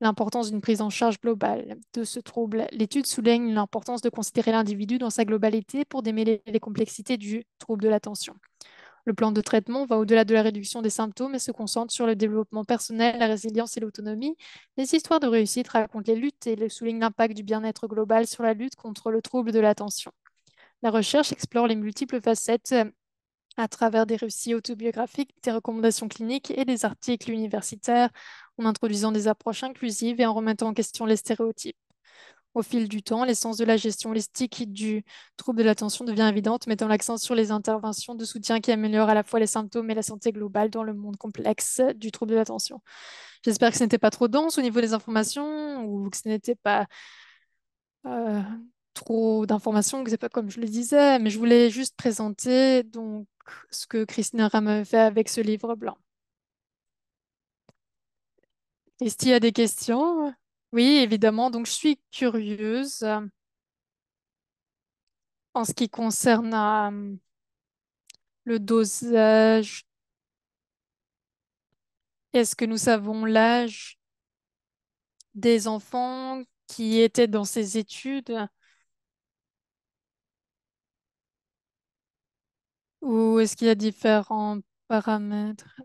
L'importance d'une prise en charge globale de ce trouble. L'étude souligne l'importance de considérer l'individu dans sa globalité pour démêler les complexités du trouble de l'attention. Le plan de traitement va au-delà de la réduction des symptômes et se concentre sur le développement personnel, la résilience et l'autonomie. Les histoires de réussite racontent les luttes et soulignent l'impact du bien-être global sur la lutte contre le trouble de l'attention. La recherche explore les multiples facettes à travers des récits autobiographiques, des recommandations cliniques et des articles universitaires, en introduisant des approches inclusives et en remettant en question les stéréotypes. Au fil du temps, l'essence de la gestion holistique du trouble de l'attention devient évidente, mettant l'accent sur les interventions de soutien qui améliorent à la fois les symptômes et la santé globale dans le monde complexe du trouble de l'attention. J'espère que ce n'était pas trop dense au niveau des informations ou que ce n'était pas euh, trop d'informations, que c'est pas comme je le disais, mais je voulais juste présenter donc ce que Christina Ram fait avec ce livre blanc. Est-ce qu'il y a des questions? Oui, évidemment. Donc, je suis curieuse en ce qui concerne le dosage. Est-ce que nous savons l'âge des enfants qui étaient dans ces études ou est-ce qu'il y a différents paramètres?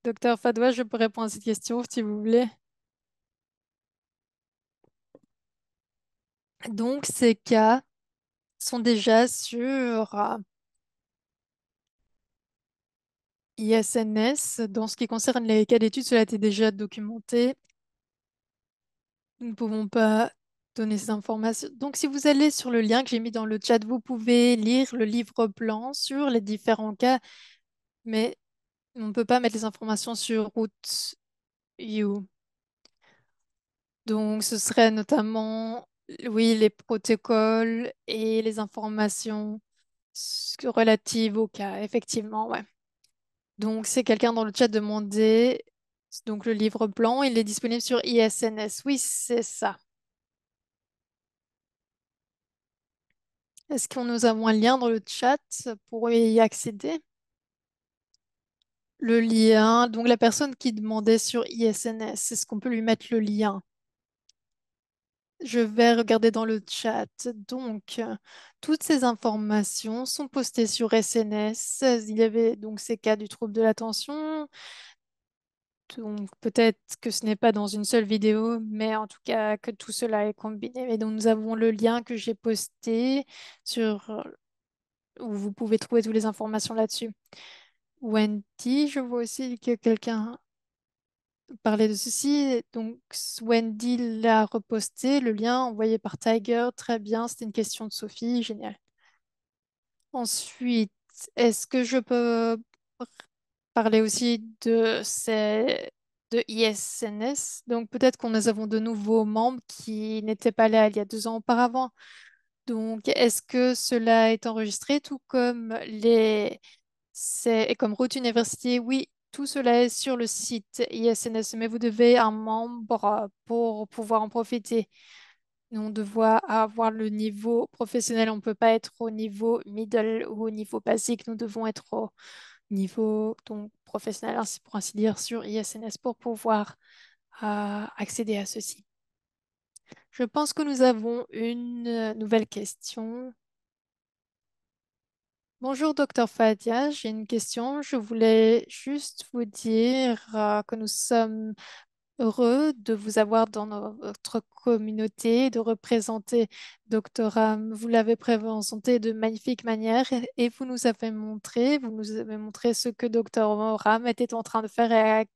Docteur Fadwa, je peux répondre à cette question si vous voulez. Donc, ces cas sont déjà sur ISNS. Dans ce qui concerne les cas d'études, cela a été déjà documenté. Nous ne pouvons pas donner ces informations. Donc, si vous allez sur le lien que j'ai mis dans le chat, vous pouvez lire le livre blanc sur les différents cas, mais on ne peut pas mettre les informations sur Route You. Donc, ce serait notamment, oui, les protocoles et les informations relatives au cas, effectivement, ouais. Donc, c'est quelqu'un dans le chat demandé. Donc, le livre blanc, il est disponible sur ISNS. Oui, c'est ça. Est-ce que nous avons un lien dans le chat pour y accéder? Le lien, donc la personne qui demandait sur ISNS, est-ce qu'on peut lui mettre le lien? Je vais regarder dans le chat. Donc, toutes ces informations sont postées sur SNS. Il y avait donc ces cas du trouble de l'attention. Donc, peut-être que ce n'est pas dans une seule vidéo, mais en tout cas que tout cela est combiné. Et donc, nous avons le lien que j'ai posté sur où vous pouvez trouver toutes les informations là-dessus. Wendy, je vois aussi que quelqu'un parlait de ceci. Donc, Wendy l'a reposté, le lien envoyé par Tiger. Très bien, c'était une question de Sophie. Génial. Ensuite, est-ce que je peux parler aussi de ISNS? Donc, peut-être qu'on nous avons de nouveaux membres qui n'étaient pas là il y a 2 ans auparavant. Donc, est-ce que cela est enregistré tout comme comme Route Université? Oui, Tout cela est sur le site ISNS, mais vous devez un membre pour pouvoir en profiter. Nous, on doit avoir le niveau professionnel. On ne peut pas être au niveau middle ou au niveau basique. Nous devons être au niveau donc, professionnel, ainsi pour ainsi dire, sur ISNS pour pouvoir accéder à ceci. Je pense que nous avons une nouvelle question. Bonjour, docteur Fadia. J'ai une question. Je voulais juste vous dire que nous sommes heureux de vous avoir dans notre communauté, de représenter Dr. Ram. Vous l'avez présenté de magnifique manière et vous nous avez montré ce que Dr. Ram était en train de faire et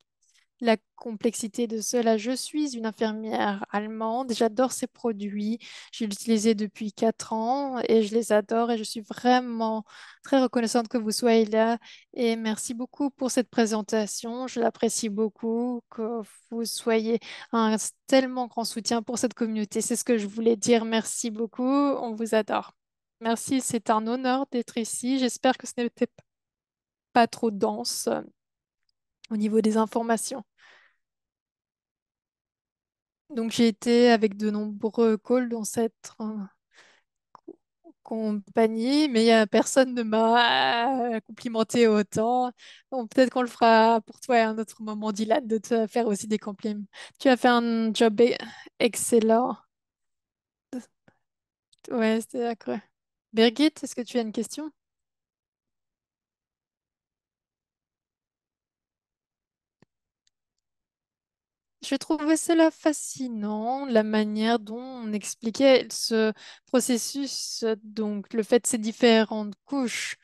la complexité de cela. Je suis une infirmière allemande, j'adore ces produits, je les utilisé depuis 4 ans et je les adore et je suis vraiment très reconnaissante que vous soyez là et merci beaucoup pour cette présentation. Je l'apprécie beaucoup, que vous soyez un tellement grand soutien pour cette communauté. C'est ce que je voulais dire. Merci beaucoup, on vous adore. Merci, c'est un honneur d'être ici. J'espère que ce n'était pas trop dense au niveau des informations. Donc j'ai été avec de nombreux calls dans cette compagnie, mais personne ne m'a complimenté autant. Bon, peut-être qu'on le fera pour toi à un autre moment, Dylan, de te faire aussi des compliments. Tu as fait un job excellent. Ouais, c'était incroyable. Birgit, est-ce que tu as une question? Je trouvais cela fascinant, la manière dont on expliquait ce processus, donc le fait de ces différentes couches.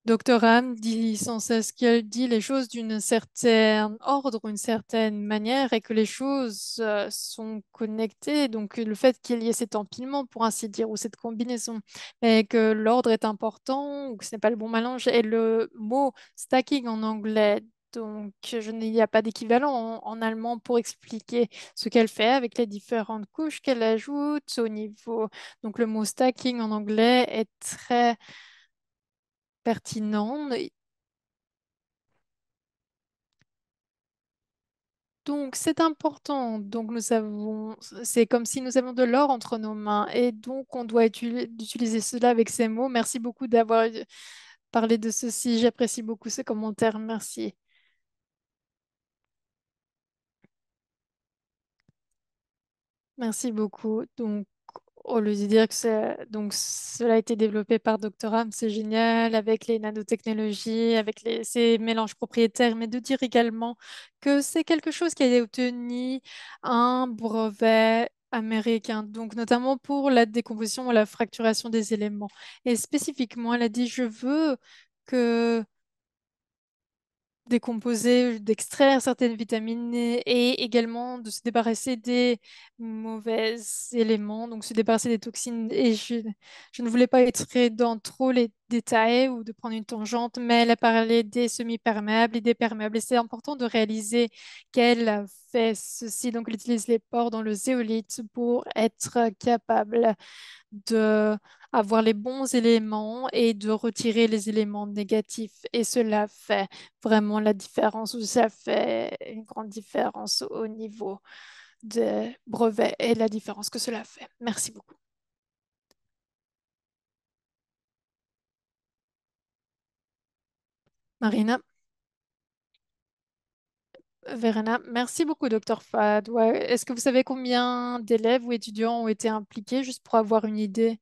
Docteur Ham dit sans cesse qu'elle dit les choses d'une certaine ordre, une certaine manière, et que les choses sont connectées. Donc le fait qu'il y ait cet empilement, pour ainsi dire, ou cette combinaison, et que l'ordre est important, ou que ce n'est pas le bon mélange, et le mot stacking en anglais. Donc, il n'y a pas d'équivalent en allemand pour expliquer ce qu'elle fait avec les différentes couches qu'elle ajoute au niveau. Donc, le mot stacking en anglais est très pertinent. Donc, c'est important. Donc, c'est comme si nous avions de l'or entre nos mains et donc on doit utiliser cela avec ces mots. Merci beaucoup d'avoir parlé de ceci. J'apprécie beaucoup ce commentaire. Merci. Merci beaucoup. Donc, au lieu de dire que cela a été développé par Dr. Ham, c'est génial avec les nanotechnologies, avec ces mélanges propriétaires, mais de dire également que c'est quelque chose qui a obtenu un brevet américain, donc notamment pour la décomposition et la fracturation des éléments. Et spécifiquement, elle a dit, je veux que décomposer, d'extraire certaines vitamines et également de se débarrasser des mauvais éléments, donc se débarrasser des toxines. Et je ne voulais pas être dans trop les détails ou de prendre une tangente, mais elle a parlé des semi-perméables et des perméables. Et c'est important de réaliser qu'elle a fait ceci. Donc, elle utilise les pores dans le zéolite pour être capable de avoir les bons éléments et de retirer les éléments négatifs. Et cela fait vraiment la différence, ou ça fait une grande différence au niveau des brevets et la différence que cela fait. Merci beaucoup. Marina, Verena, merci beaucoup, docteur Fad. Ouais, est-ce que vous savez combien d'élèves ou étudiants ont été impliqués, juste pour avoir une idée?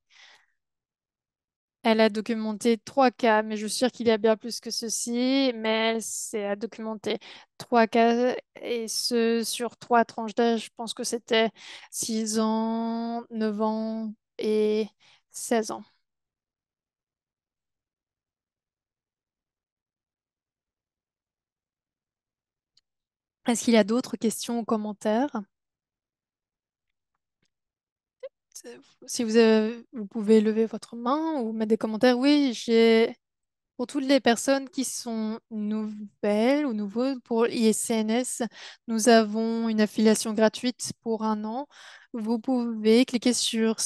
Elle a documenté 3 cas, mais je suis sûre qu'il y a bien plus que ceci, mais c'est à documenter 3 cas et ce sur 3 tranches d'âge. Je pense que c'était 6 ans, 9 ans et 16 ans. Est-ce qu'il y a d'autres questions ou commentaires? Si vous pouvez lever votre main ou mettre des commentaires. Oui, j'ai pour toutes les personnes qui sont nouvelles ou nouveaux pour ISCNS, nous avons une affiliation gratuite pour un an. Vous pouvez cliquer sur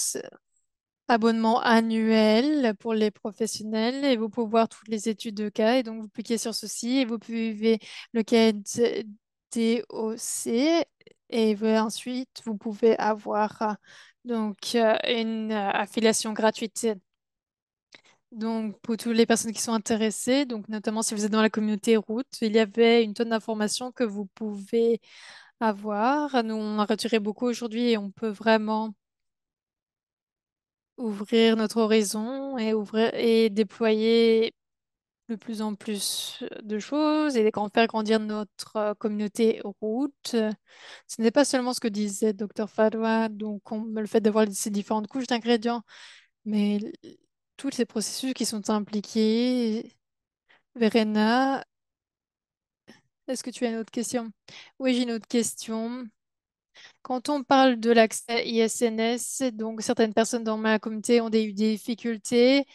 abonnement annuel pour les professionnels et vous pouvez voir toutes les études de cas. Et donc, vous cliquez sur ceci et vous suivez le cas DOC. Et ensuite, vous pouvez avoir une affiliation gratuite. Donc, pour toutes les personnes qui sont intéressées, donc notamment si vous êtes dans la communauté route, il y avait une tonne d'informations que vous pouvez avoir. Nous, on a retiré beaucoup aujourd'hui et on peut vraiment ouvrir notre horizon et ouvrir et déployer de plus en plus de choses et faire grandir notre communauté route. Ce n'est pas seulement ce que disait Dr. Fadwa, donc le fait d'avoir ces différentes couches d'ingrédients, mais tous ces processus qui sont impliqués. Verena, est-ce que tu as une autre question? Oui, j'ai une autre question. Quand on parle de l'accès ISNS, donc certaines personnes dans ma communauté ont eu des difficultés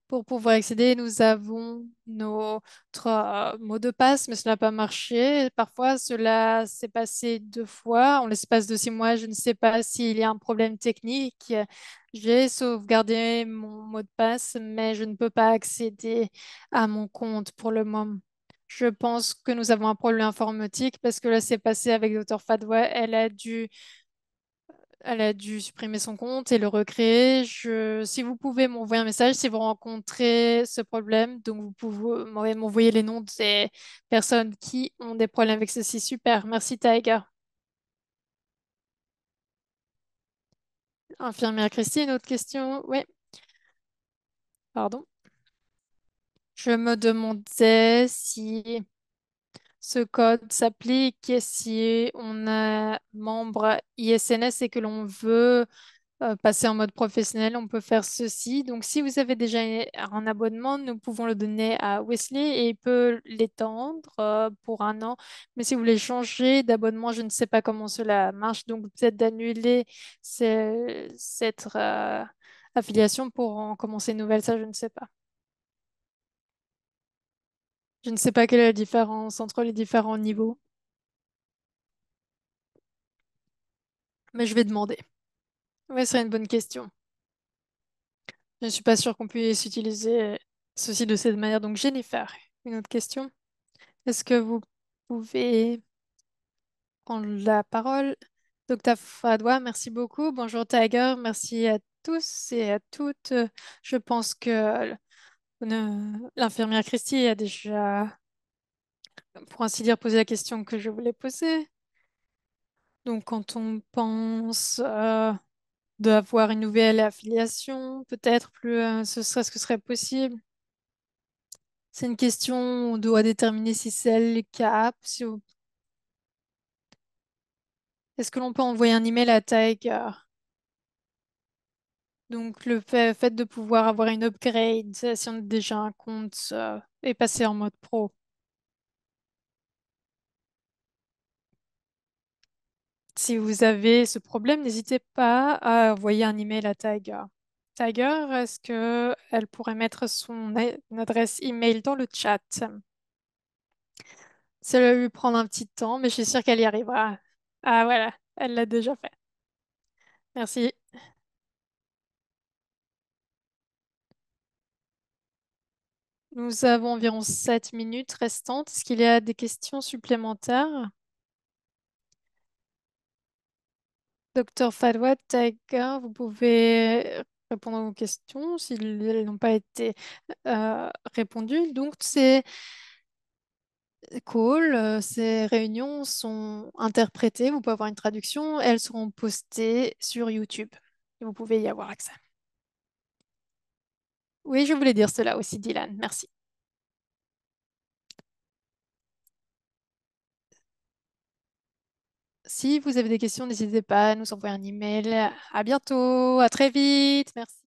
pour pouvoir accéder. Nous avons notre mot de passe, mais cela n'a pas marché. Parfois, cela s'est passé 2 fois. En l'espace de 6 mois, je ne sais pas s'il y a un problème technique. J'ai sauvegardé mon mot de passe, mais je ne peux pas accéder à mon compte pour le moment. Je pense que nous avons un problème informatique parce que là, c'est passé avec Dr. Fadwa. Elle a dû supprimer son compte et le recréer. Si vous pouvez m'envoyer un message, si vous rencontrez ce problème, donc vous pouvez m'envoyer les noms des personnes qui ont des problèmes avec ceci. Super, merci Tiger. Infirmière Christine, autre question? Oui, pardon. Je me demandais si ce code s'applique si on est membre ISNS et que l'on veut passer en mode professionnel, on peut faire ceci. Donc, si vous avez déjà un abonnement, nous pouvons le donner à Wesley et il peut l'étendre pour un an. Mais si vous voulez changer d'abonnement, je ne sais pas comment cela marche. Donc, peut-être d'annuler cette affiliation pour en commencer une nouvelle, ça, je ne sais pas. Je ne sais pas quelle est la différence entre les différents niveaux, mais je vais demander. Oui, ce serait une bonne question. Je ne suis pas sûre qu'on puisse utiliser ceci de cette manière. Donc, Jennifer, une autre question. Est-ce que vous pouvez prendre la parole? Docteur Fadwa, merci beaucoup. Bonjour Tiger, merci à tous et à toutes. Je pense que l'infirmière Christie a déjà, pour ainsi dire, posé la question que je voulais poser. Donc, quand on pense d'avoir une nouvelle affiliation, peut-être plus, ce serait possible. C'est une question, on doit déterminer si c'est le cas. Est-ce que l'on peut envoyer un email à Tiger? Donc, le fait de pouvoir avoir une upgrade, si on a déjà un compte et passer en mode pro. Si vous avez ce problème, n'hésitez pas à envoyer un email à Tiger. Tiger, est-ce que elle pourrait mettre son adresse email dans le chat? Ça va lui prendre un petit temps, mais je suis sûre qu'elle y arrivera. Ah voilà, elle l'a déjà fait. Merci. Nous avons environ 7 minutes restantes. Est-ce qu'il y a des questions supplémentaires? Docteur Fadwa, Tiger, vous pouvez répondre aux questions si elles n'ont pas été répondues. Donc, ces calls, ces réunions sont interprétées. Vous pouvez avoir une traduction. Elles seront postées sur YouTube. Et vous pouvez y avoir accès. Oui, je voulais dire cela aussi, Dylan. Merci. Si vous avez des questions, n'hésitez pas à nous envoyer un email. À bientôt, à très vite. Merci.